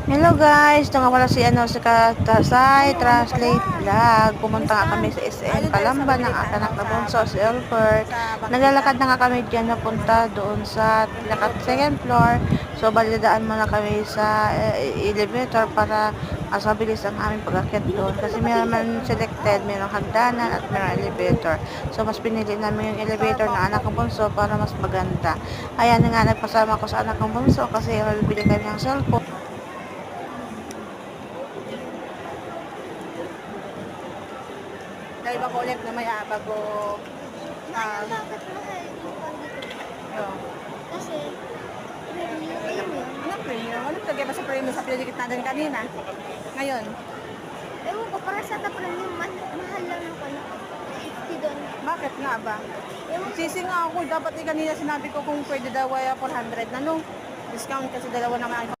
Hello guys, ito nga pala si Katasay Translate Vlog. Pumunta nga kami sa SM Calamba ng anak na bunso, si Albert. Naglalakad na nga kami dyan napunta doon sa second floor. So balidaan muna kami sa elevator para mas mabilis ang aming pag-akyat doon. Kasi meron man selected, merong hagdanan at merong elevator. So mas pinili namin yung elevator na anak ng bunso para mas maganda. Ayan nga, nagpasama ko sa anak ng bunso kasi bibili kami ng cellphone. Dahil ba ulit na may bago Bakit mahal yung pandito? Kasi, anong premium? Anong lagay ba sa premium sa pinadikit natin kanina? Ngayon, ewan ko, para sa ta premium, mahal lang ng kanya. 50 doon. bakit nga ba? Ewan ko, Sisi nga ako, dapat kanina sinabi ko kung pwede daw ay 400 na no? Discount kasi dalawa naman ang